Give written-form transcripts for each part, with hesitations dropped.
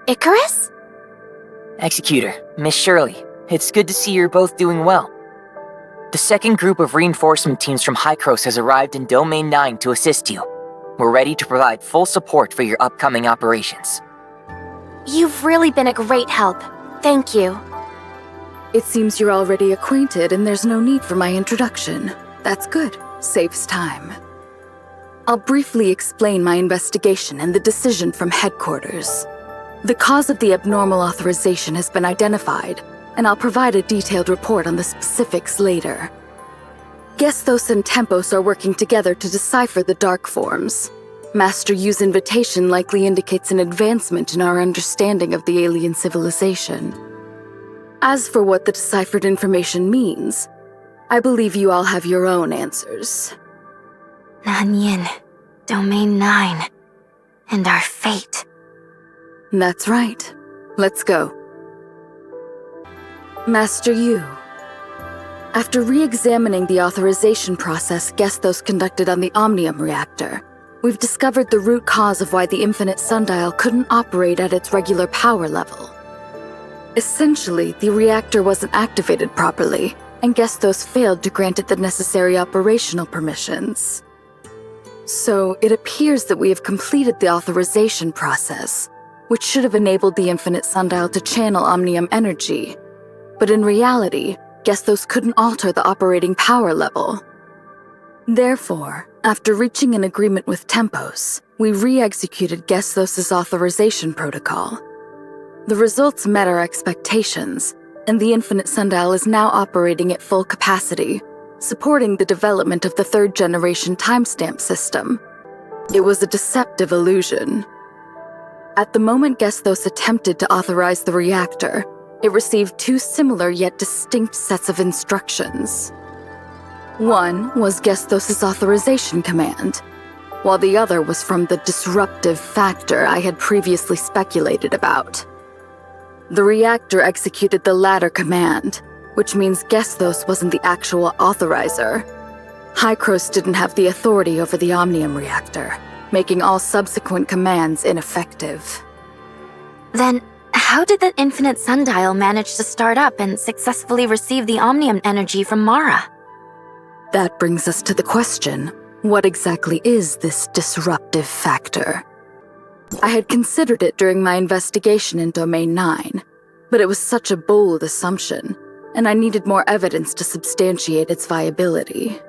Icarus? Executor, Miss Shirley, it's good to see you're both doing well. The second group of reinforcement teams from Hycros has arrived in Domain 9 to assist you. We're ready to provide full support for your upcoming operations. You've really been a great help. Thank you. It seems you're already acquainted and there's no need for my introduction. That's good. Saves time. I'll briefly explain my investigation and the decision from headquarters. The cause of the abnormal authorization has been identified, and I'll provide a detailed report on the specifics later. Gesthos and Tempos are working together to decipher the dark forms. Master Yu's invitation likely indicates an advancement in our understanding of the alien civilization. As for what the deciphered information means, I believe you all have your own answers. Nanyin, Domain 9, and our fate. That's right. Let's go. Master Yu. After re-examining the authorization process Gesthos conducted on the Omnium reactor, we've discovered the root cause of why the Infinite Sundial couldn't operate at its regular power level. Essentially, the reactor wasn't activated properly, and Gesthos failed to grant it the necessary operational permissions. So, it appears that we have completed the authorization process, which should have enabled the Infinite Sundial to channel Omnium energy. But in reality, Gesthos couldn't alter the operating power level. Therefore, after reaching an agreement with Tempos, we re-executed Gesthos' authorization protocol. The results met our expectations, and the Infinite Sundial is now operating at full capacity, supporting the development of the third-generation timestamp system. It was a deceptive illusion. At the moment Gesthos attempted to authorize the reactor, it received two similar yet distinct sets of instructions. One was Gesthos' authorization command, while the other was from the disruptive factor I had previously speculated about. The reactor executed the latter command, which means Gesthos wasn't the actual authorizer. Hycros didn't have the authority over the Omnium reactor, making all subsequent commands ineffective. Then, how did the Infinite Sundial manage to start up and successfully receive the Omnium energy from Mara? That brings us to the question, what exactly is this disruptive factor? I had considered it during my investigation in Domain 9, but it was such a bold assumption, and I needed more evidence to substantiate its viability.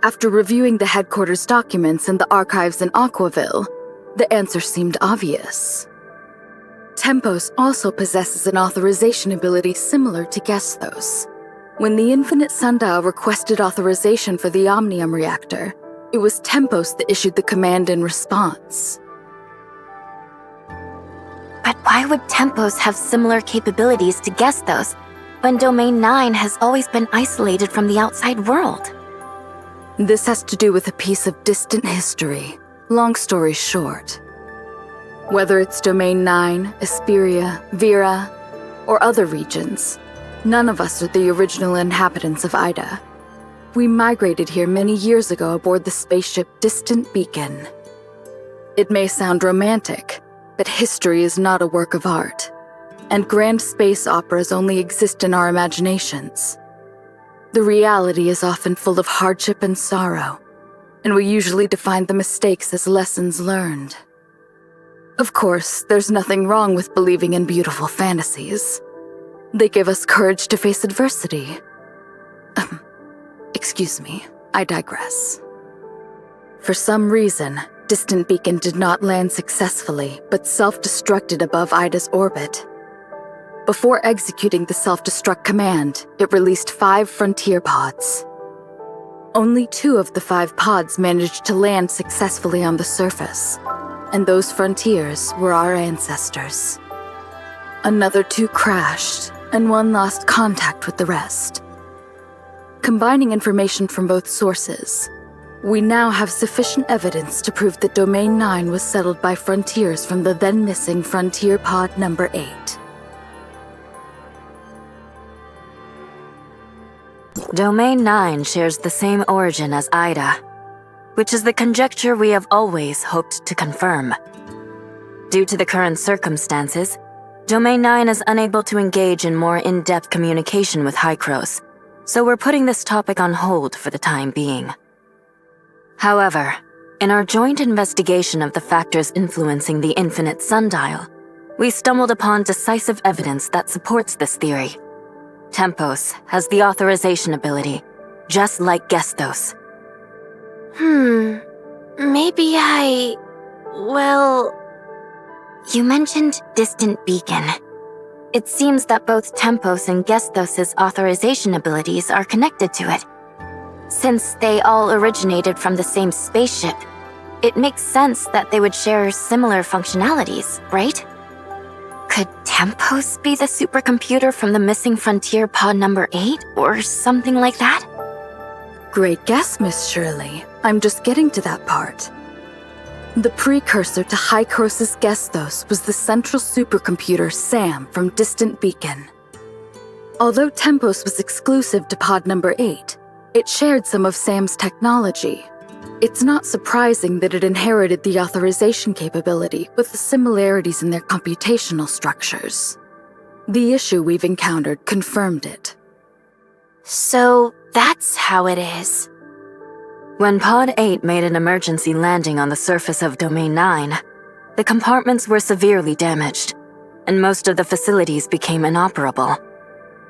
After reviewing the headquarters documents and the archives in Aquaville, the answer seemed obvious. Tempos also possesses an authorization ability similar to Gesthos. When the Infinite Sundial requested authorization for the Omnium reactor, it was Tempos that issued the command in response. But why would Tempos have similar capabilities to Gesthos when Domain 9 has always been isolated from the outside world? This has to do with a piece of distant history. Long story short. Whether it's Domain 9, Esperia, Vera, or other regions, none of us are the original inhabitants of Ida. We migrated here many years ago aboard the spaceship Distant Beacon. It may sound romantic, but history is not a work of art, and grand space operas only exist in our imaginations. The reality is often full of hardship and sorrow, and we usually define the mistakes as lessons learned. Of course, there's nothing wrong with believing in beautiful fantasies. They give us courage to face adversity. Excuse me, I digress. For some reason, Distant Beacon did not land successfully, but self-destructed above Ida's orbit. Before executing the self-destruct command, it released 5 frontier pods. Only 2 of the 5 pods managed to land successfully on the surface, and those frontiers were our ancestors. Another 2 crashed, and 1 lost contact with the rest. Combining information from both sources, we now have sufficient evidence to prove that Domain 9 was settled by frontiers from the then-missing Frontier Pod number 8. Domain 9 shares the same origin as Ida, which is the conjecture we have always hoped to confirm. Due to the current circumstances, Domain 9 is unable to engage in more in-depth communication with Hycros, so we're putting this topic on hold for the time being. However, in our joint investigation of the factors influencing the infinite sundial, we stumbled upon decisive evidence that supports this theory. Tempos has the authorization ability, just like Gestos. Maybe well... You mentioned distant beacon. It seems that both Tempos and Gestos' authorization abilities are connected to it. Since they all originated from the same spaceship, it makes sense that they would share similar functionalities, right? Could Tempos be the supercomputer from the missing frontier pod number 8, or something like that? Great guess, Miss Shirley. I'm just getting to that part. The precursor to Hycros' Gestos was the central supercomputer SAM from Distant Beacon. Although Tempos was exclusive to pod number 8, it shared some of SAM's technology. It's not surprising that it inherited the authorization capability with the similarities in their computational structures. The issue we've encountered confirmed it. So that's how it is. When Pod 8 made an emergency landing on the surface of Domain 9, the compartments were severely damaged, and most of the facilities became inoperable.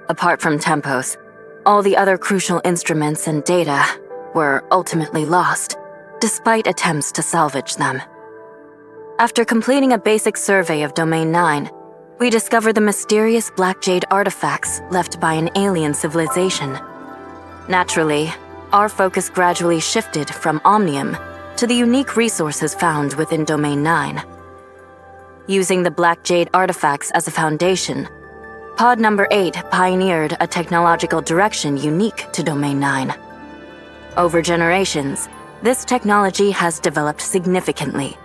Apart from Tempos, all the other crucial instruments and data were ultimately lost, despite attempts to salvage them. After completing a basic survey of Domain 9, we discovered the mysterious Black Jade artifacts left by an alien civilization. Naturally, our focus gradually shifted from Omnium to the unique resources found within Domain 9. Using the Black Jade artifacts as a foundation, Pod number 8 pioneered a technological direction unique to Domain 9. Over generations, this technology has developed significantly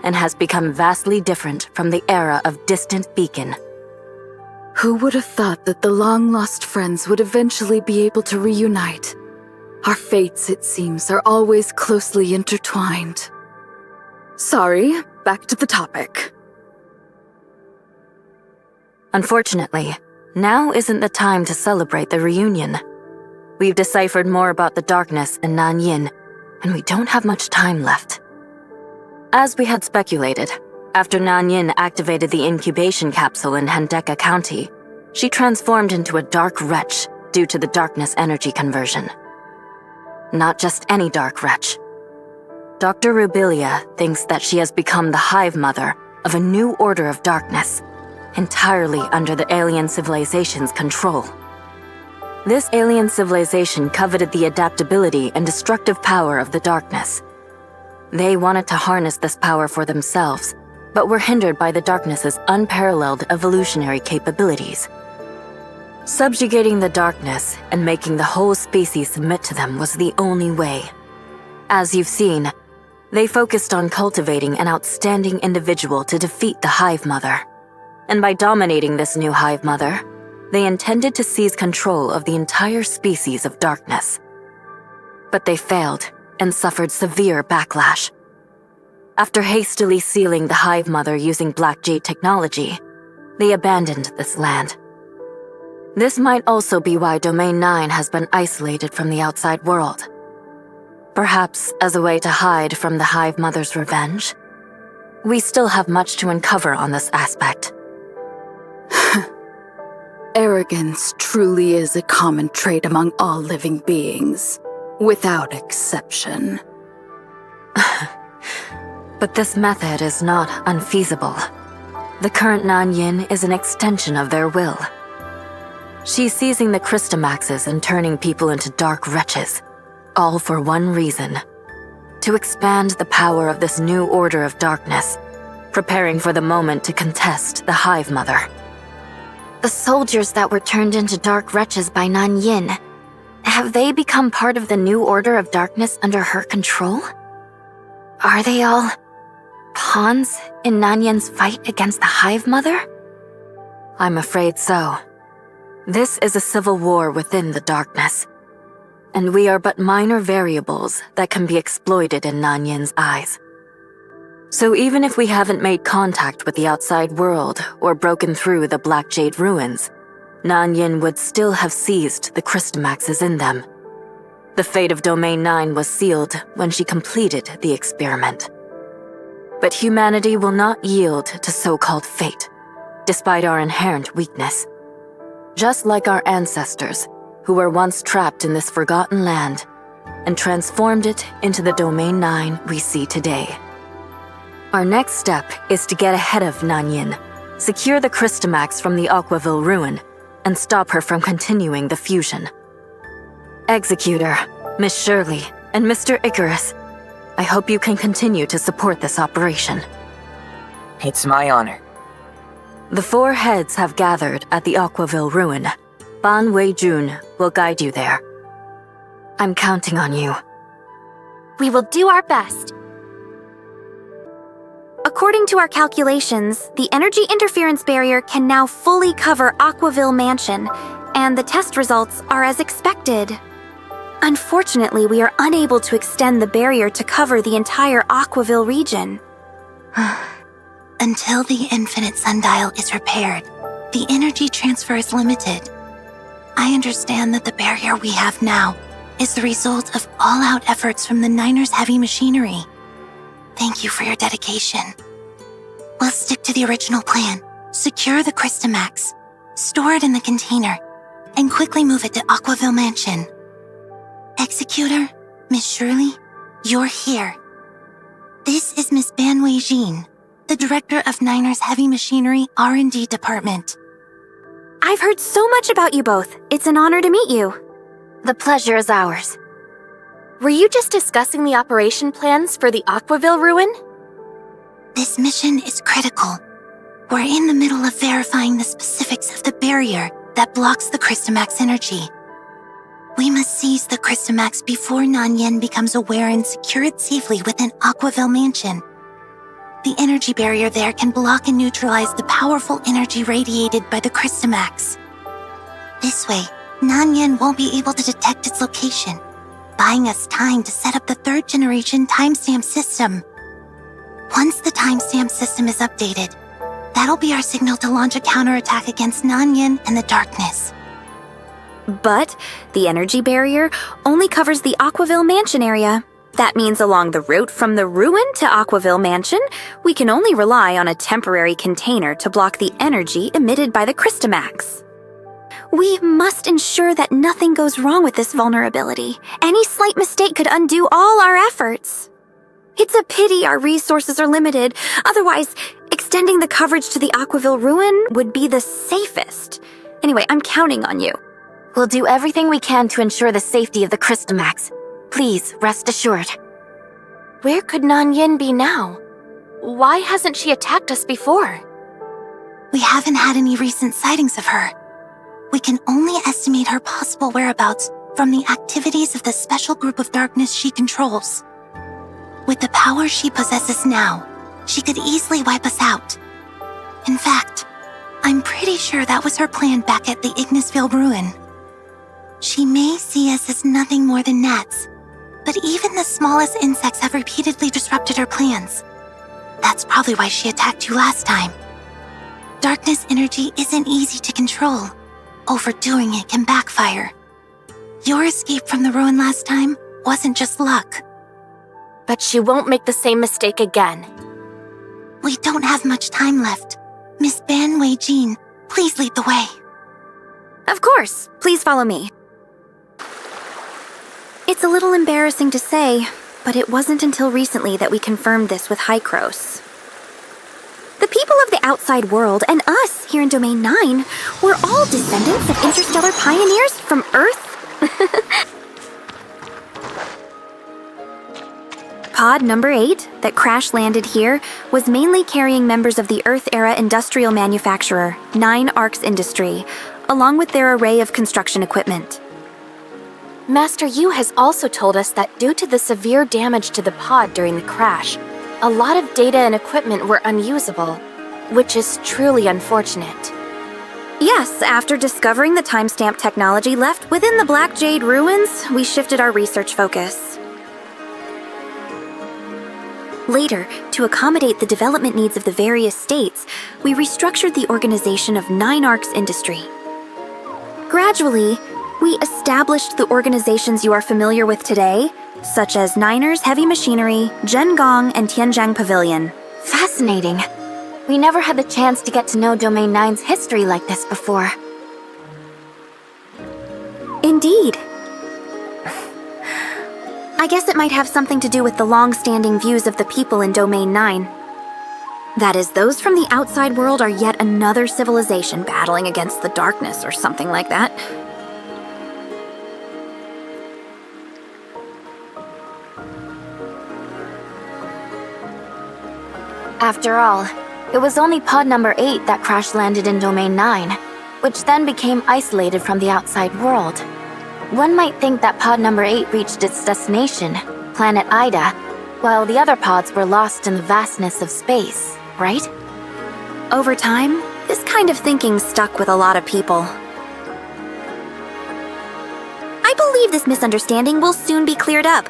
and has become vastly different from the era of Distant Beacon. Who would have thought that the long-lost friends would eventually be able to reunite? Our fates, it seems, are always closely intertwined. Sorry, back to the topic. Unfortunately, now isn't the time to celebrate the reunion. We've deciphered more about the darkness and Nanyin, and we don't have much time left. As we had speculated, after Nanyin activated the incubation capsule in Hendeka County, she transformed into a dark wretch due to the darkness energy conversion. Not just any dark wretch. Dr. Rubilia thinks that she has become the hive mother of a new order of darkness, entirely under the alien civilization's control. This alien civilization coveted the adaptability and destructive power of the darkness. They wanted to harness this power for themselves, but were hindered by the darkness's unparalleled evolutionary capabilities. Subjugating the darkness and making the whole species submit to them was the only way. As you've seen, they focused on cultivating an outstanding individual to defeat the Hive Mother. And by dominating this new Hive Mother, they intended to seize control of the entire species of darkness. But they failed and suffered severe backlash. After hastily sealing the Hive Mother using Black Jade technology, they abandoned this land. This might also be why Domain 9 has been isolated from the outside world. Perhaps as a way to hide from the Hive Mother's revenge? We still have much to uncover on this aspect. Arrogance truly is a common trait among all living beings, without exception. But this method is not unfeasible. The current Nanyin is an extension of their will. She's seizing the Christomaxes and turning people into dark wretches, all for one reason: to expand the power of this new order of darkness, preparing for the moment to contest the Hive Mother. The soldiers that were turned into dark wretches by Nanyin, have they become part of the new order of darkness under her control? Are they all pawns in Nanyin's fight against the Hive Mother? I'm afraid so. This is a civil war within the darkness, and we are but minor variables that can be exploited in Nanyin's eyes. So even if we haven't made contact with the outside world or broken through the Black Jade ruins, Nanyin would still have seized the Crystamaxes in them. The fate of Domain 9 was sealed when she completed the experiment. But humanity will not yield to so-called fate, despite our inherent weakness. Just like our ancestors, who were once trapped in this forgotten land and transformed it into the Domain 9 we see today. Our next step is to get ahead of Nanyin, secure the Crystamax from the Aquaville ruin, and stop her from continuing the fusion. Executor, Miss Shirley, and Mr. Icarus, I hope you can continue to support this operation. It's my honor. The four heads have gathered at the Aquaville ruin. Ban Wei-jun will guide you there. I'm counting on you. We will do our best. According to our calculations, the energy interference barrier can now fully cover Aquaville Mansion, and the test results are as expected. Unfortunately, we are unable to extend the barrier to cover the entire Aquaville region. Until the infinite sundial is repaired, the energy transfer is limited. I understand that the barrier we have now is the result of all-out efforts from the Niners' heavy machinery. Thank you for your dedication. We'll stick to the original plan, secure the Crystamax, store it in the container, and quickly move it to Aquaville Mansion. Executor, Miss Shirley, you're here. This is Miss Ban Wei-jin, the director of Niners' Heavy Machinery R&D Department. I've heard so much about you both. It's an honor to meet you. The pleasure is ours. Were you just discussing the operation plans for the Aquaville ruin? This mission is critical. We're in the middle of verifying the specifics of the barrier that blocks the Crystamax energy. We must seize the Crystamax before Nanyin becomes aware and secure it safely within Aquaville Mansion. The energy barrier there can block and neutralize the powerful energy radiated by the Crystamax. This way, Nanyin won't be able to detect its location, buying us time to set up the third-generation timestamp system. Once the timestamp system is updated, that'll be our signal to launch a counterattack against Nanyin and the darkness. But the energy barrier only covers the Aquaville Mansion area. That means along the route from the ruin to Aquaville Mansion, we can only rely on a temporary container to block the energy emitted by the Crystamax. We must ensure that nothing goes wrong with this vulnerability. Any slight mistake could undo all our efforts. It's a pity our resources are limited. Otherwise, extending the coverage to the Aquaville ruin would be the safest. Anyway, I'm counting on you. We'll do everything we can to ensure the safety of the Crystamax. Please, rest assured. Where could Nanyin be now? Why hasn't she attacked us before? We haven't had any recent sightings of her. We can only estimate her possible whereabouts from the activities of the special group of darkness she controls. With the power she possesses now, she could easily wipe us out. In fact, I'm pretty sure that was her plan back at the Ignisville ruin. She may see us as nothing more than gnats, but even the smallest insects have repeatedly disrupted her plans. That's probably why she attacked you last time. Darkness energy isn't easy to control. Overdoing it can backfire. Your escape from the ruin last time wasn't just luck. But she won't make the same mistake again. We don't have much time left. Miss Ban Wei-jin, please lead the way. Of course. Please follow me. It's a little embarrassing to say, but it wasn't until recently that we confirmed this with Hykros. The people of the outside world and us here in Domain 9 were all descendants of interstellar pioneers from Earth. Pod number 8, that crash-landed here, was mainly carrying members of the Earth-era industrial manufacturer, 9 Arcs Industry, along with their array of construction equipment. Master Yu has also told us that due to the severe damage to the pod during the crash, a lot of data and equipment were unusable, which is truly unfortunate. Yes, after discovering the timestamp technology left within the Black Jade ruins, we shifted our research focus. Later, to accommodate the development needs of the various states, we restructured the organization of 9 Arcs Industry. Gradually, we established the organizations you are familiar with today, such as Niners Heavy Machinery, Zhengong, and Tianjiang Pavilion. Fascinating. We never had the chance to get to know Domain 9's history like this before. Indeed. I guess it might have something to do with the long-standing views of the people in Domain 9. That is, those from the outside world are yet another civilization battling against the darkness or something like that. After all, it was only pod number 8 that crash-landed in Domain 9, which then became isolated from the outside world. One might think that pod number 8 reached its destination, planet Ida, while the other pods were lost in the vastness of space, right? Over time, this kind of thinking stuck with a lot of people. I believe this misunderstanding will soon be cleared up.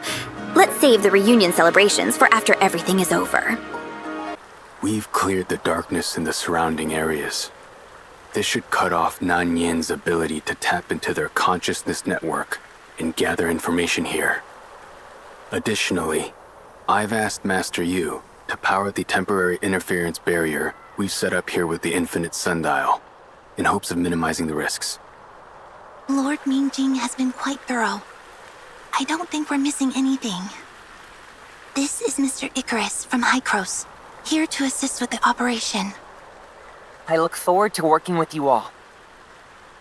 Let's save the reunion celebrations for after everything is over. We've cleared the darkness in the surrounding areas. This should cut off Nanyin's ability to tap into their consciousness network and gather information here. Additionally, I've asked Master Yu to power the temporary interference barrier we've set up here with the infinite sundial, in hopes of minimizing the risks. Lord Mingjing has been quite thorough. I don't think we're missing anything. This is Mr. Icarus from Hycros, here to assist with the operation. I look forward to working with you all.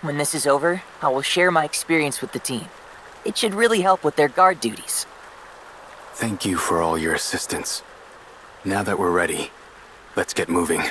When this is over, I will share my experience with the team. It should really help with their guard duties. Thank you for all your assistance. Now that we're ready, let's get moving.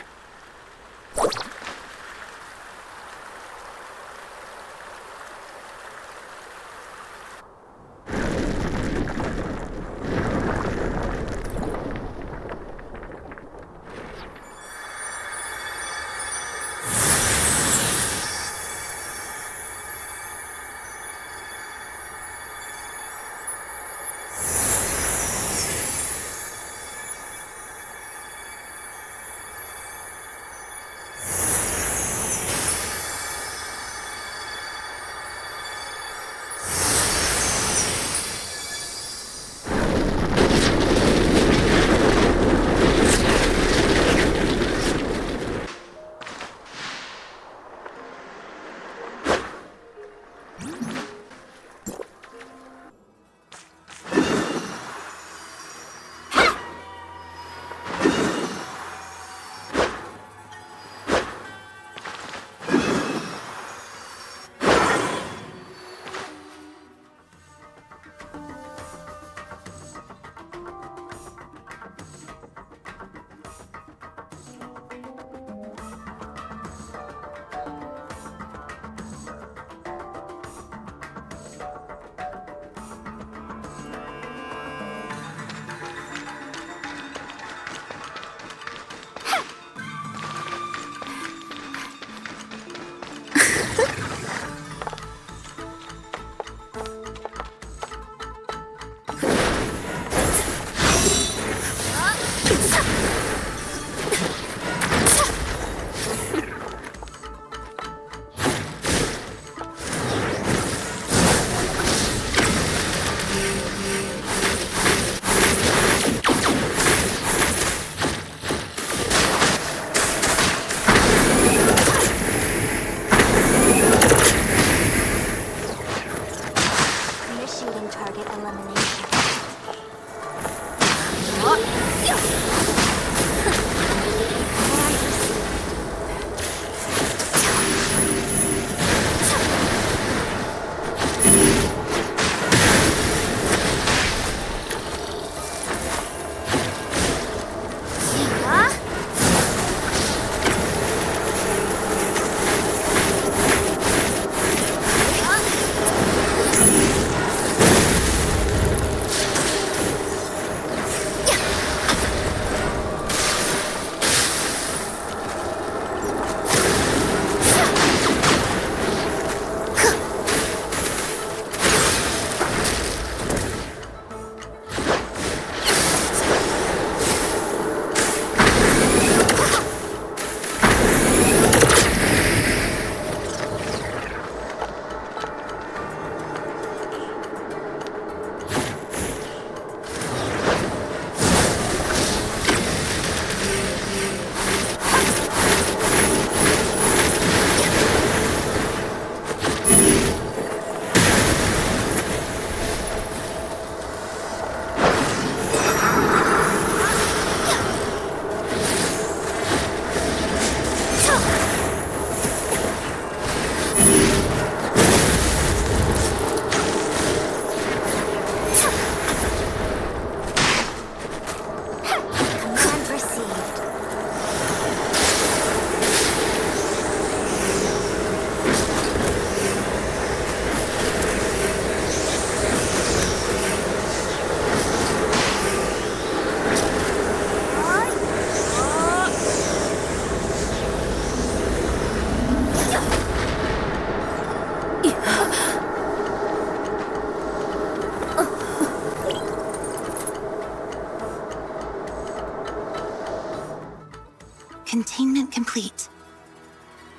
complete.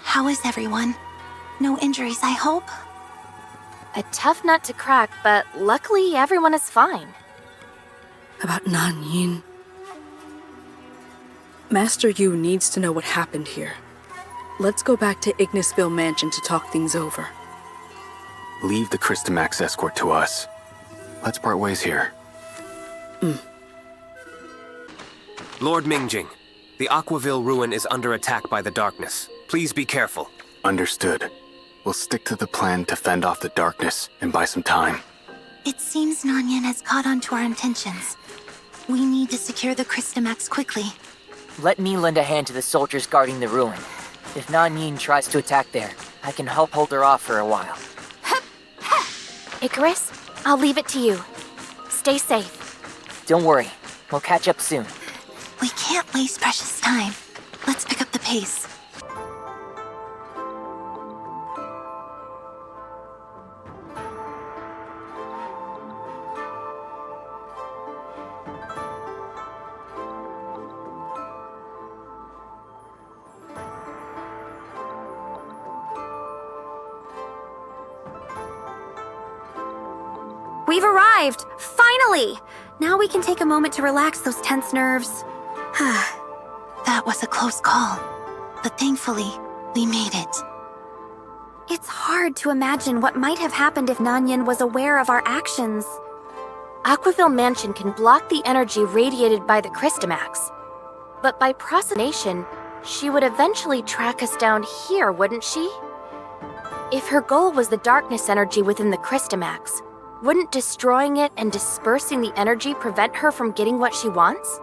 How is everyone? No injuries, I hope? A tough nut to crack, but luckily everyone is fine. About Nanyin. Master Yu needs to know what happened here. Let's go back to Ignisville Mansion to talk things over. Leave the Christomax escort to us. Let's part ways here. Lord Mingjing, the Aquaville ruin is under attack by the darkness. Please be careful. Understood. We'll stick to the plan to fend off the darkness and buy some time. It seems Nanyan has caught on to our intentions. We need to secure the Christomax quickly. Let me lend a hand to the soldiers guarding the ruin. If Nanyin tries to attack there, I can help hold her off for a while. Icarus, I'll leave it to you. Stay safe. Don't worry, we'll catch up soon. We can't waste precious time. Let's pick up the pace. We've arrived! Finally! Now we can take a moment to relax those tense nerves. That was a close call, but thankfully, we made it. It's hard to imagine what might have happened if Nanyan was aware of our actions. Aquaville Mansion can block the energy radiated by the Christomax. But by procrastination, she would eventually track us down here, wouldn't she? If her goal was the darkness energy within the Christomax, wouldn't destroying it and dispersing the energy prevent her from getting what she wants?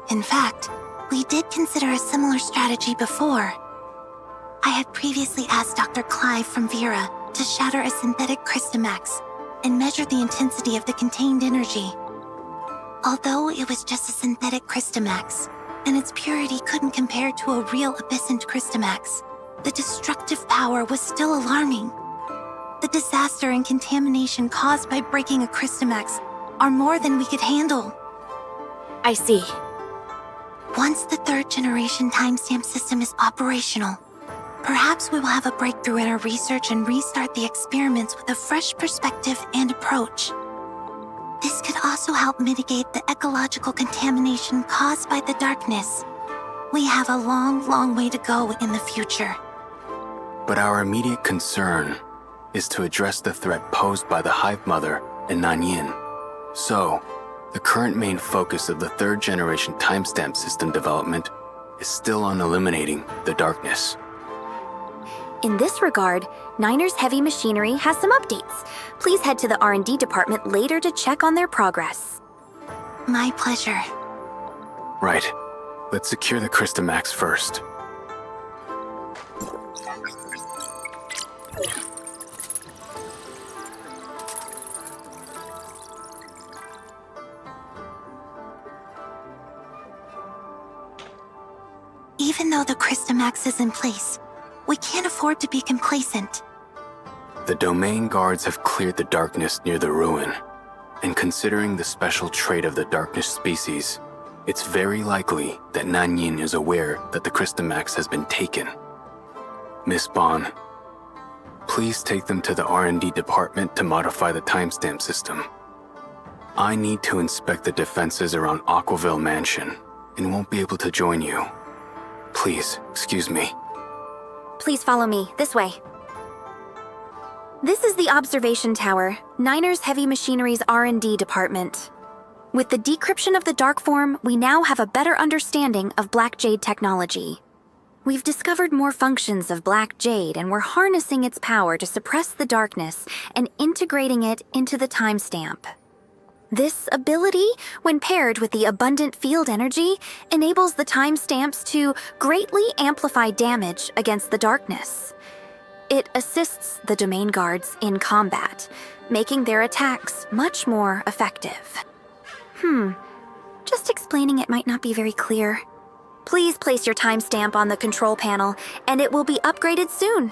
In fact, we did consider a similar strategy before. I had previously asked Dr. Clive from Vera to shatter a synthetic Christomax and measure the intensity of the contained energy. Although it was just a synthetic Christomax, and its purity couldn't compare to a real abyssint Christomax, the destructive power was still alarming. The disaster and contamination caused by breaking a Christomax are more than we could handle. I see. Once the third-generation timestamp system is operational, perhaps we will have a breakthrough in our research and restart the experiments with a fresh perspective and approach. This could also help mitigate the ecological contamination caused by the darkness. We have a long way to go in the future. But our immediate concern is to address the threat posed by the Hive Mother and Nanyin. So, the current main focus of the third-generation timestamp system development is still on eliminating the darkness. In this regard, Niner's Heavy Machinery has some updates. Please head to the R&D department later to check on their progress. My pleasure. Right. Let's secure the Christomax first. Even though the Christomax is in place, we can't afford to be complacent. The domain guards have cleared the darkness near the ruin, and considering the special trait of the darkness species, it's very likely that Nanyin is aware that the Christomax has been taken. Miss Bond, please take them to the R&D department to modify the timestamp system. I need to inspect the defenses around Aquaville Mansion, and won't be able to join you. Please, excuse me. Please follow me, this way. This is the observation tower, Niner's Heavy Machinery's R&D department. With the decryption of the dark form, we now have a better understanding of Black Jade technology. We've discovered more functions of Black Jade, and we're harnessing its power to suppress the darkness and integrating it into the timestamp. This ability, when paired with the abundant field energy, enables the timestamps to greatly amplify damage against the darkness. It assists the domain guards in combat, making their attacks much more effective. Just explaining it might not be very clear. Please place your timestamp on the control panel, and it will be upgraded soon.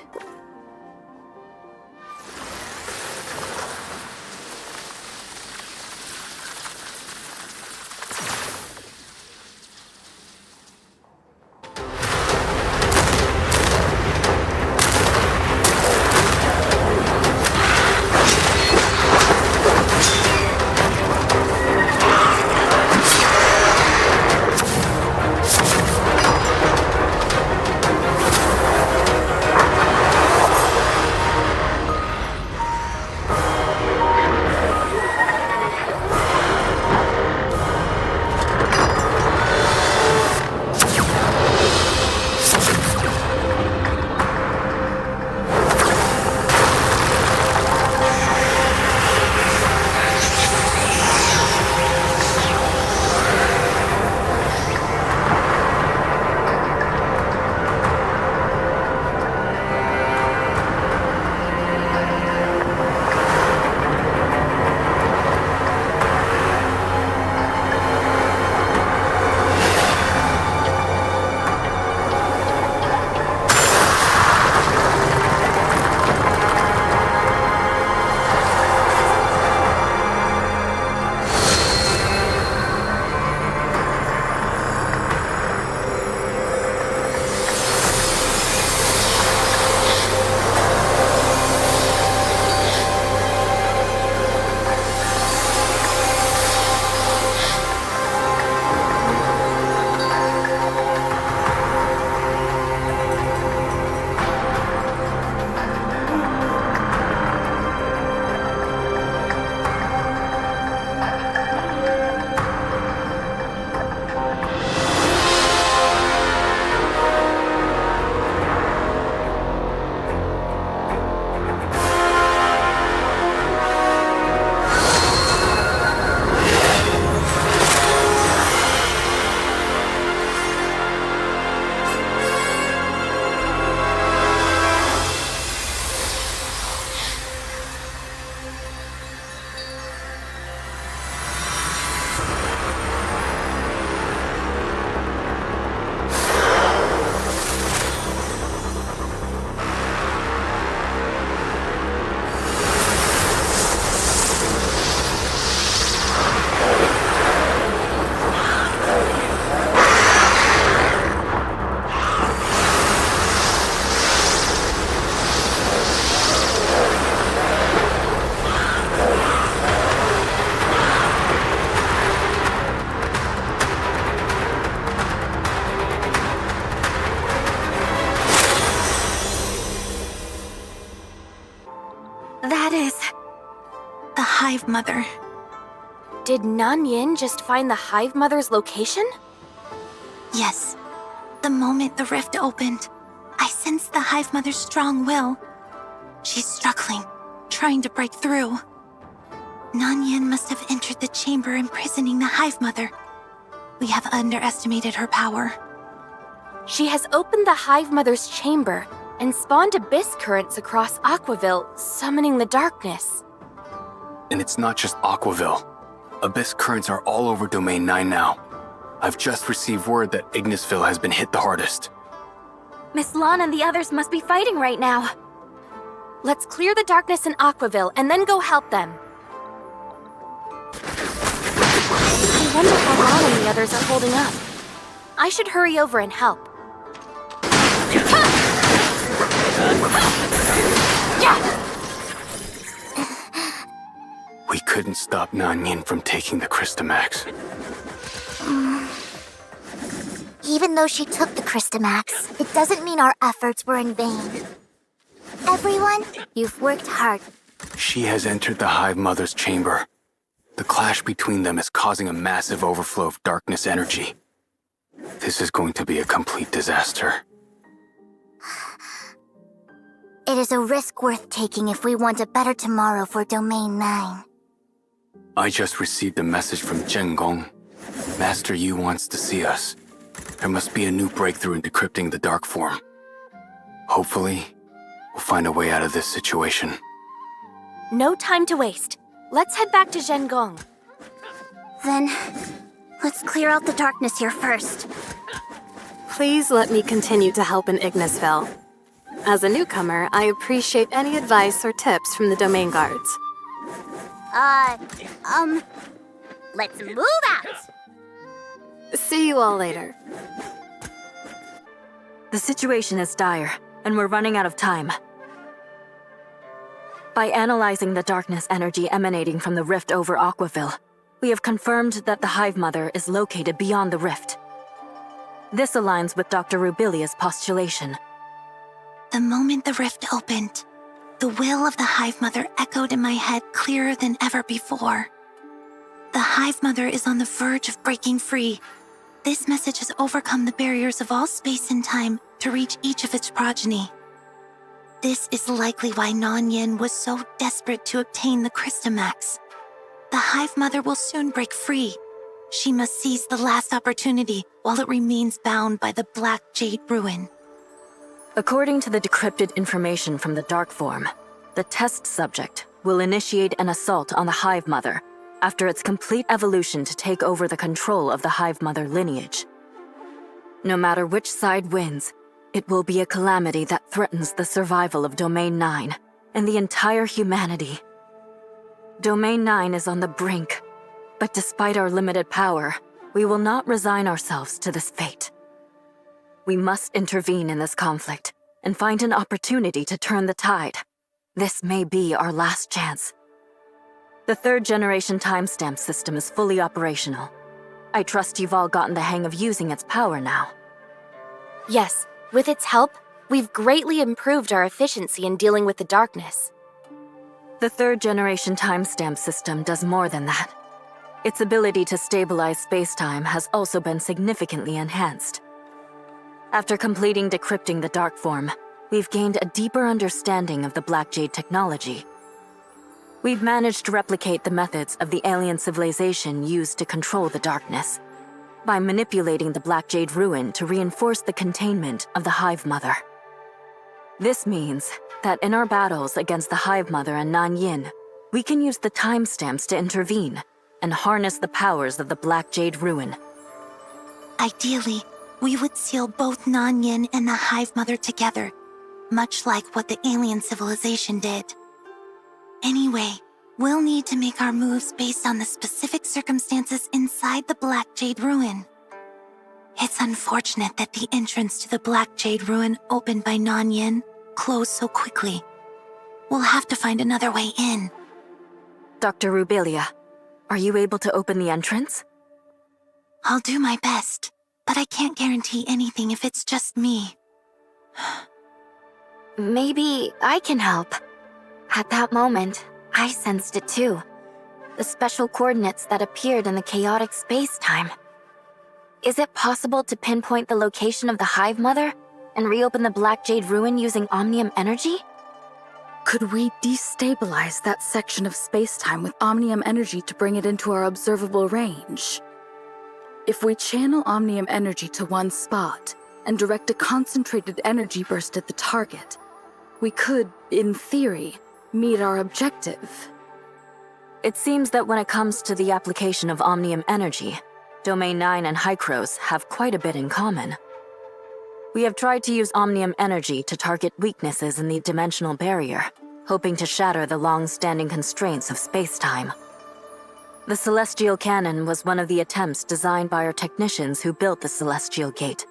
Hive Mother. Did Nanyin just find the Hive Mother's location? Yes. The moment the rift opened, I sensed the Hive Mother's strong will. She's struggling, trying to break through. Nanyin must have entered the chamber imprisoning the Hive Mother. We have underestimated her power. She has opened the Hive Mother's chamber and spawned abyss currents across Aquaville, summoning the darkness. And it's not just Aquaville. Abyss currents are all over Domain 9 now. I've just received word that Ignisville has been hit the hardest. Miss Lan and the others must be fighting right now. Let's clear the darkness in Aquaville and then go help them. I wonder how Lan and the others are holding up. I should hurry over and help. We couldn't stop Nanyin from taking the Crystamax. Even though she took the Crystamax, it doesn't mean our efforts were in vain. Everyone, you've worked hard. She has entered the Hive Mother's chamber. The clash between them is causing a massive overflow of darkness energy. This is going to be a complete disaster. It is a risk worth taking if we want a better tomorrow for Domain 9. I just received a message from Zhengong. Master Yu wants to see us. There must be a new breakthrough in decrypting the dark form. Hopefully, we'll find a way out of this situation. No time to waste. Let's head back to Zhengong. Then, let's clear out the darkness here first. Please let me continue to help in Ignisville. As a newcomer, I appreciate any advice or tips from the domain guards. Let's move out! See you all later. The situation is dire, and we're running out of time. By analyzing the darkness energy emanating from the rift over Aquaville, we have confirmed that the Hive Mother is located beyond the rift. This aligns with Dr. Rubilia's postulation. The moment the rift opened, the will of the Hive Mother echoed in my head clearer than ever before. The Hive Mother is on the verge of breaking free. This message has overcome the barriers of all space and time to reach each of its progeny. This is likely why Nanyin was so desperate to obtain the Crystamax. The Hive Mother will soon break free. She must seize the last opportunity while it remains bound by the Black Jade Ruin. According to the decrypted information from the Dark Form, the test subject will initiate an assault on the Hive Mother after its complete evolution to take over the control of the Hive Mother lineage. No matter which side wins, it will be a calamity that threatens the survival of Domain 9 and the entire humanity. Domain 9 is on the brink, but despite our limited power, we will not resign ourselves to this fate. We must intervene in this conflict and find an opportunity to turn the tide. This may be our last chance. The third-generation timestamp system is fully operational. I trust you've all gotten the hang of using its power now. Yes, with its help, we've greatly improved our efficiency in dealing with the darkness. The third-generation timestamp system does more than that. Its ability to stabilize space-time has also been significantly enhanced. After completing decrypting the Dark Form, we've gained a deeper understanding of the Black Jade technology. We've managed to replicate the methods of the alien civilization used to control the darkness, by manipulating the Black Jade Ruin to reinforce the containment of the Hive Mother. This means that in our battles against the Hive Mother and Nanyin, we can use the timestamps to intervene and harness the powers of the Black Jade Ruin. Ideally, we would seal both Nanyin and the Hive Mother together, much like what the alien civilization did. Anyway, we'll need to make our moves based on the specific circumstances inside the Black Jade Ruin. It's unfortunate that the entrance to the Black Jade Ruin opened by Nanyin closed so quickly. We'll have to find another way in. Dr. Rubilia, are you able to open the entrance? I'll do my best, but I can't guarantee anything if it's just me. Maybe I can help. At that moment, I sensed it too. the special coordinates that appeared in the chaotic space-time. Is it possible to pinpoint the location of the Hive Mother and reopen the Black Jade Ruin using Omnium energy? Could we destabilize that section of space-time with Omnium energy to bring it into our observable range? If we channel Omnium energy to one spot and direct a concentrated energy burst at the target, we could, in theory, meet our objective. It seems that when it comes to the application of Omnium energy, Domain 9 and Hycros have quite a bit in common. We have tried to use Omnium energy to target weaknesses in the dimensional barrier, hoping to shatter the long-standing constraints of space-time. The Celestial Cannon was one of the attempts designed by our technicians who built the Celestial Gate.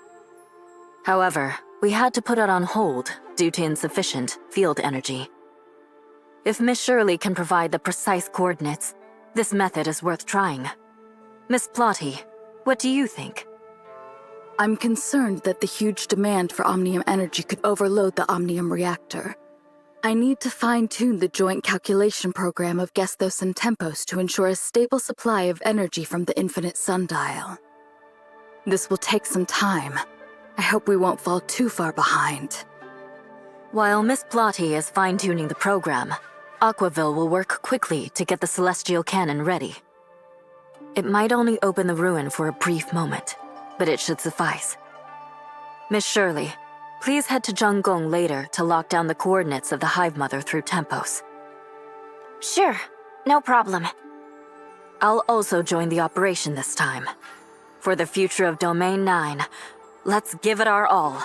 However, we had to put it on hold due to insufficient field energy. If Miss Shirley can provide the precise coordinates, this method is worth trying. Miss Plotty, what do you think? I'm concerned that the huge demand for Omnium energy could overload the Omnium reactor. I need to fine-tune the joint calculation program of Gestos and Tempos to ensure a stable supply of energy from the infinite sundial. This will take some time. I hope we won't fall too far behind. While Miss Plotty is fine-tuning the program, Aquaville will work quickly to get the Celestial Cannon ready. It might only open the ruin for a brief moment, but it should suffice. Miss Shirley, please head to Zhonggong later to lock down the coordinates of the Hive Mother through Tempos. Sure, no problem. I'll also join the operation this time. For the future of Domain 9, let's give it our all.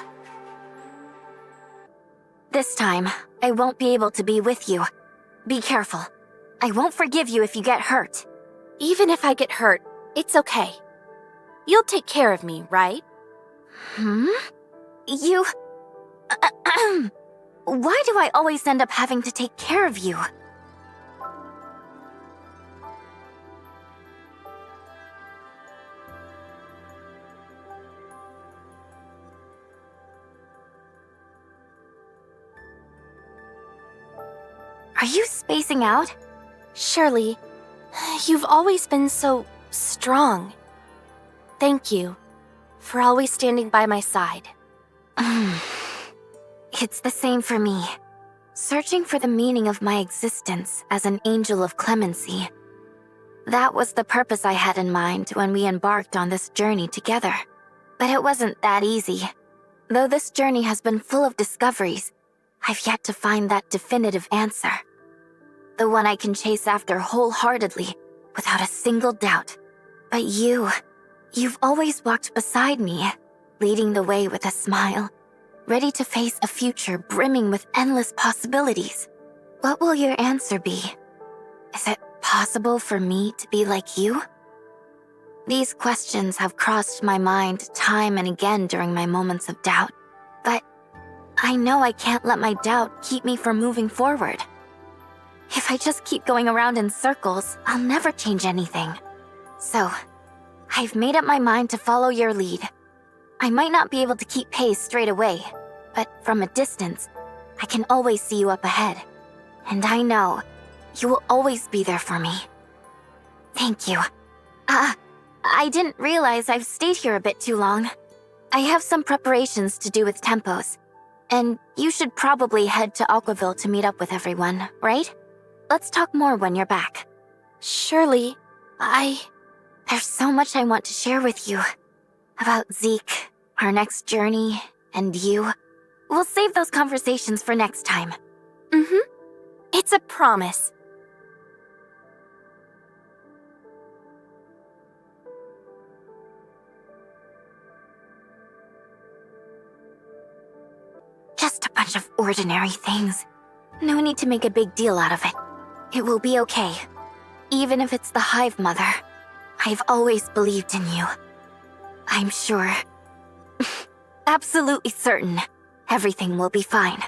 This time, I won't be able to be with you. Be careful. I won't forgive you if you get hurt. Even if I get hurt, it's okay. You'll take care of me, right? You... Why do I always end up having to take care of you? Are you spacing out? Shirley, you've always been so strong. Thank you for always standing by my side. It's the same for me. Searching for the meaning of my existence as an angel of clemency. That was the purpose I had in mind when we embarked on this journey together. But it wasn't that easy. Though this journey has been full of discoveries, I've yet to find that definitive answer. The one I can chase after wholeheartedly, without a single doubt. But you've always walked beside me, leading the way with a smile, ready to face a future brimming with endless possibilities. What will your answer be? Is it possible for me to be like you? These questions have crossed my mind time and again during my moments of doubt, but I know I can't let my doubt keep me from moving forward. If I just keep going around in circles, I'll never change anything. So, I've made up my mind to follow your lead. I might not be able to keep pace straight away, but from a distance, I can always see you up ahead. And I know you will always be there for me. Thank you. I didn't realize I've stayed here a bit too long. I have some preparations to do with Tempos, and you should probably head to Aquaville to meet up with everyone, right? Let's talk more when you're back. Shirley, There's so much I want to share with you. About Zeke, our next journey, and you. We'll save those conversations for next time. It's a promise. Just a bunch of ordinary things. No need to make a big deal out of it. It will be okay. Even if it's the Hive Mother. I've always believed in you. I'm sure. Absolutely certain. Everything will be fine.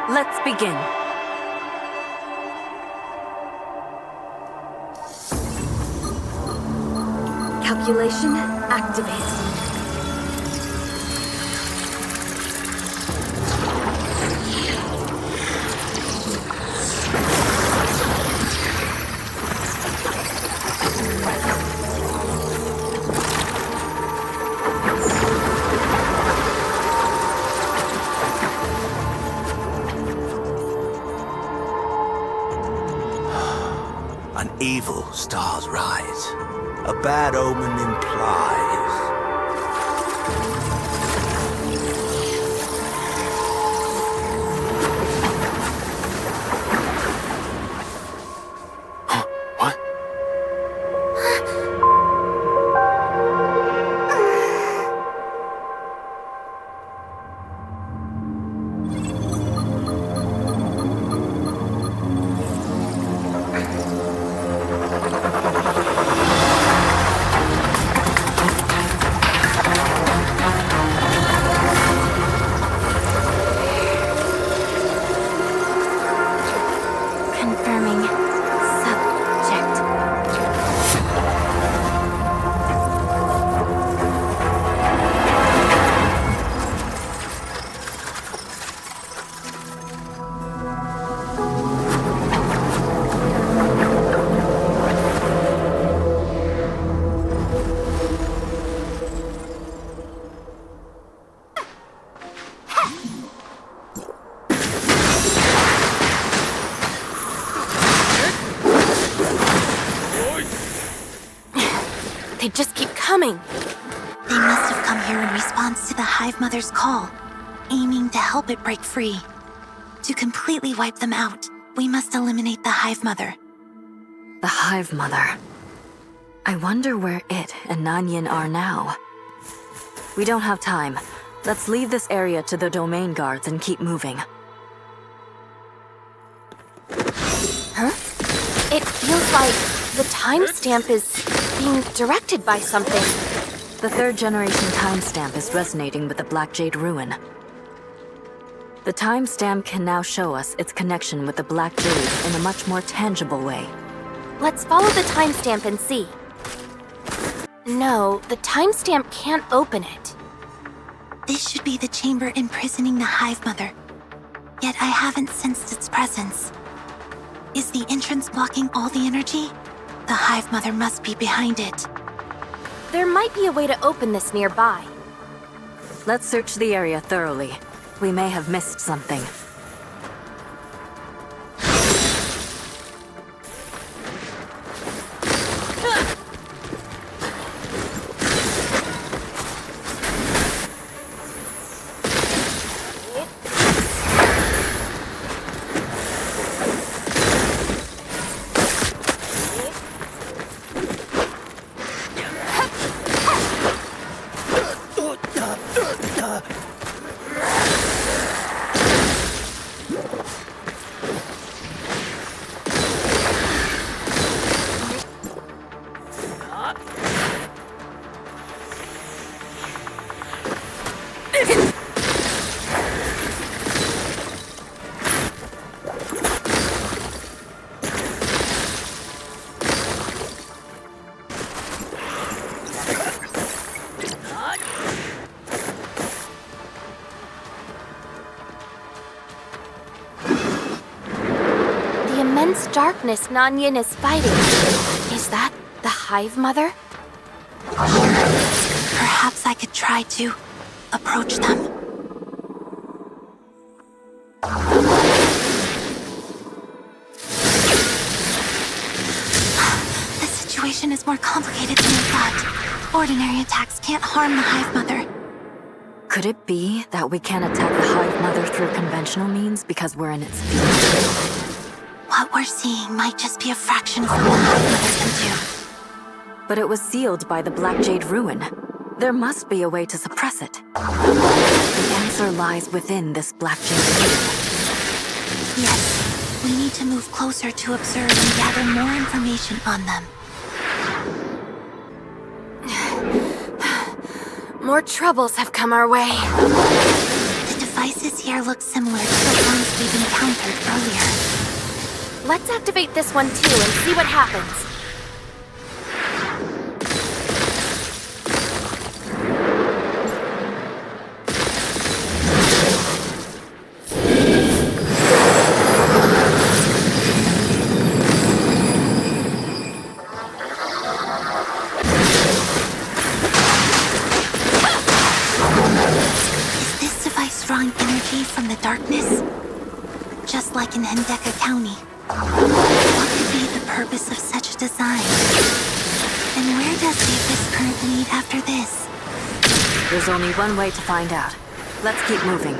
Let's begin. Calculation activated. An evil star's rise. A bad omen implies. What? Confirming subject. They just keep coming. They must have come here in response to the Hive Mother's call, aiming to help it break free. To completely wipe them out, we must eliminate the Hive Mother. The Hive Mother. I wonder where it and Nanyin are now. We don't have time. Let's leave this area to the domain guards and keep moving. Huh? It feels like the timestamp is being directed by something. The third generation timestamp is resonating with the Black Jade Ruin. The timestamp can now show us its connection with the Black Jade in a much more tangible way. Let's follow the timestamp and see. No, the timestamp can't open it. This should be the chamber imprisoning the Hive Mother. Yet I haven't sensed its presence. Is the entrance blocking all the energy? The Hive Mother must be behind it. There might be a way to open this nearby. Let's search the area thoroughly. We may have missed something. Immense darkness Nanyin is fighting. Is that the Hive Mother? Perhaps I could try to approach them. The situation is more complicated than I thought. Ordinary attacks can't harm the Hive Mother. Could it be that we can't attack the Hive Mother through conventional means because we're in its field? What we're seeing might just be a fraction of what the Hive Mother can do. But it was sealed by the Black Jade Ruin. There must be a way to suppress it. The answer lies within this Black Jade Ruin. Yes, we need to move closer to observe and gather more information on them. More troubles have come our way. The devices here look similar to the ones we've encountered earlier. Let's activate this one too and see what happens. Is this device drawing energy from the darkness? Just like in Hendeka County. What could be the purpose purpose of such a design? And where does BiBiS currently lead after this? There's only one way to find out. Let's keep moving.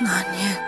Not yet.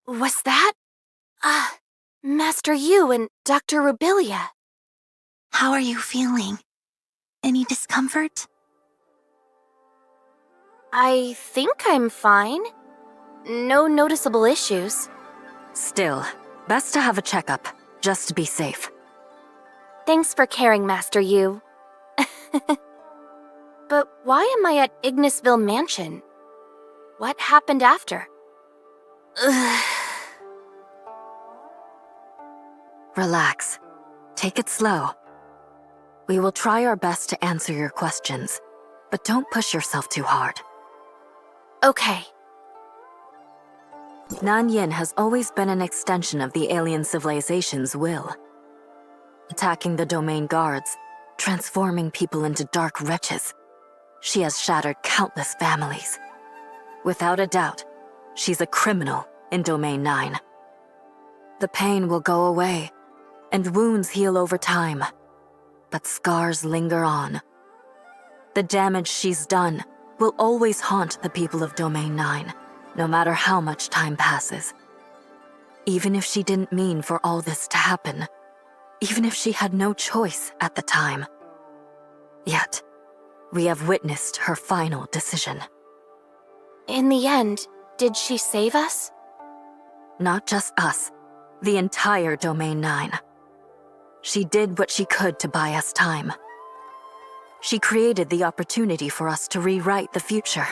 Was that? Master Yu and Dr. Rubilia. How are you feeling? Any discomfort? I think I'm fine. No noticeable issues. Still, best to have a checkup, just to be safe. Thanks for caring, Master Yu. But why am I at Ignisville Mansion? What happened after? Relax. Take it slow. We will try our best to answer your questions, but don't push yourself too hard. Okay. Nanyin has always been an extension of the alien civilization's will. Attacking the domain guards, transforming people into dark wretches. She has shattered countless families. Without a doubt, she's a criminal in Domain 9. The pain will go away, and wounds heal over time, but scars linger on. The damage she's done will always haunt the people of Domain 9, no matter how much time passes. Even if she didn't mean for all this to happen, even if she had no choice at the time. Yet, we have witnessed her final decision. In the end, did she save us? Not just us, the entire Domain 9. She did what she could to buy us time. She created the opportunity for us to rewrite the future.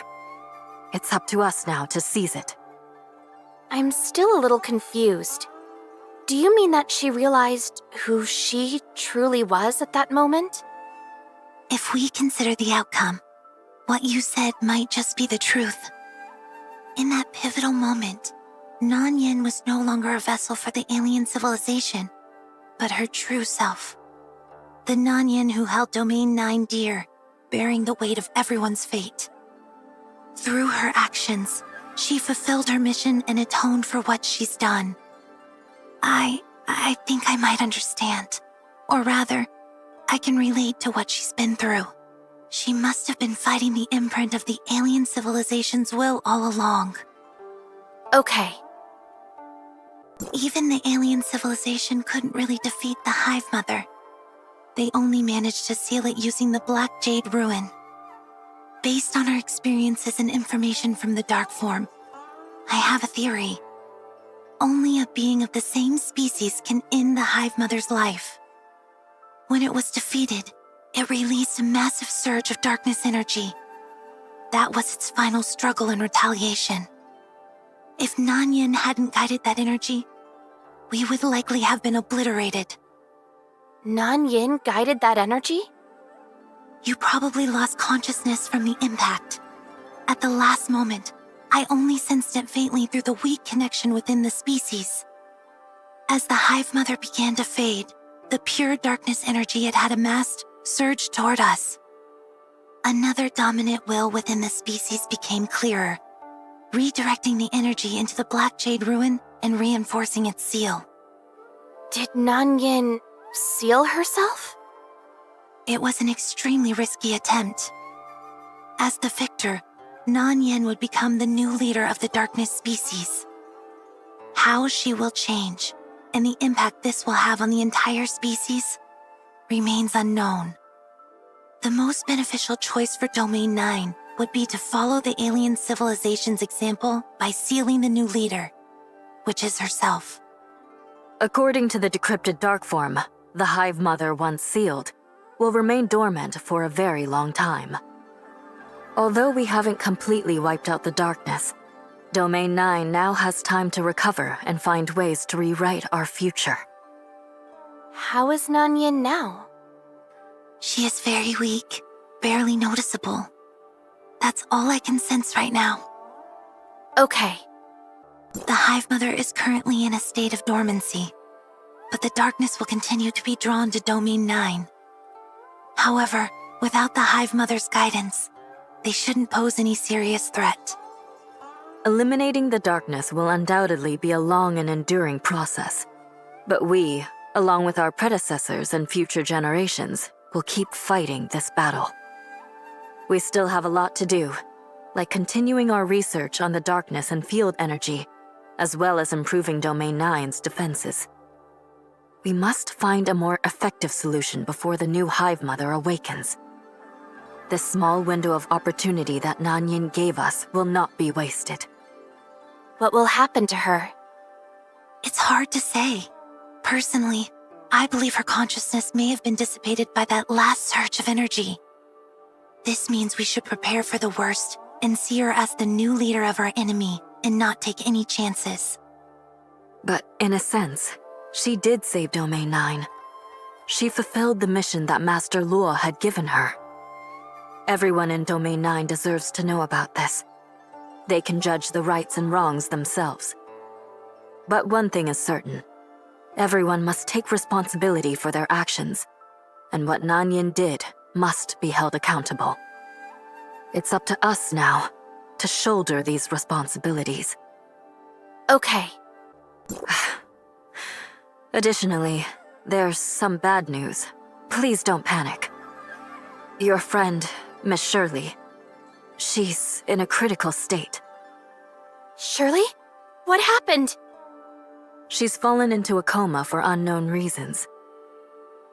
It's up to us now to seize it. I'm still a little confused. Do you mean that she realized who she truly was at that moment? If we consider the outcome, what you said might just be the truth. In that pivotal moment, Nanyin was no longer a vessel for the alien civilization, but her true self. The Nanyin who held Domain 9 dear, bearing the weight of everyone's fate. Through her actions, she fulfilled her mission and atoned for what she's done. I think I might understand. Or rather, I can relate to what she's been through. She must have been fighting the imprint of the alien civilization's will all along. Okay. Even the alien civilization couldn't really defeat the Hive Mother. They only managed to seal it using the Black Jade Ruin. Based on our experiences and information from the Dark Form, I have a theory. Only a being of the same species can end the Hive Mother's life. When it was defeated, it released a massive surge of darkness energy. That was its final struggle and retaliation. If Nanyin hadn't guided that energy, we would likely have been obliterated. Nanyin guided that energy? You probably lost consciousness from the impact. At the last moment, I only sensed it faintly through the weak connection within the species. As the Hive Mother began to fade, the pure darkness energy it had amassed surged toward us. Another dominant will within the species became clearer, redirecting the energy into the Black Jade Ruin and reinforcing its seal. Did Nanyin seal herself? It was an extremely risky attempt. As the victor, Nanyin would become the new leader of the darkness species. How she will change, and the impact this will have on the entire species, remains unknown. The most beneficial choice for Domain 9 would be to follow the alien civilization's example by sealing the new leader, which is herself. According to the decrypted dark form, the Hive Mother once sealed will remain dormant for a very long time. Although we haven't completely wiped out the darkness, Domain 9 now has time to recover and find ways to rewrite our future. How is Nanyin now? She is very weak, barely noticeable. That's all I can sense right now. Okay. The Hive Mother is currently in a state of dormancy, but the darkness will continue to be drawn to Domain 9. However, without the Hive Mother's guidance, they shouldn't pose any serious threat. Eliminating the darkness will undoubtedly be a long and enduring process, but we, along with our predecessors and future generations, will keep fighting this battle. We still have a lot to do, like continuing our research on the darkness and field energy, as well as improving Domain 9's defenses. We must find a more effective solution before the new Hive Mother awakens. This small window of opportunity that Nanyin gave us will not be wasted. What will happen to her? It's hard to say. Personally, I believe her consciousness may have been dissipated by that last surge of energy. This means we should prepare for the worst and see her as the new leader of our enemy and not take any chances. But in a sense, She did save Domain 9. She fulfilled the mission that Master Luo had given her. Everyone in Domain 9 deserves to know about this. They can judge the rights and wrongs themselves. But one thing is certain. Everyone must take responsibility for their actions, and what Nanyin did must be held accountable. It's up to us now to shoulder these responsibilities. Okay. Additionally, there's some bad news. Please don't panic. Your friend, Miss Shirley, she's in a critical state. Shirley? What happened? She's fallen into a coma for unknown reasons.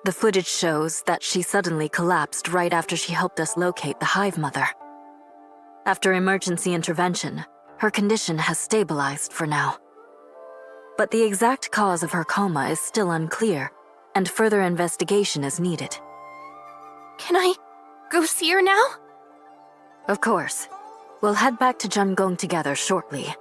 The footage shows that she suddenly collapsed right after she helped us locate the Hive Mother. After emergency intervention, her condition has stabilized for now. But the exact cause of her coma is still unclear, and further investigation is needed. Can I go see her now? Of course. We'll head back to Jungong together shortly.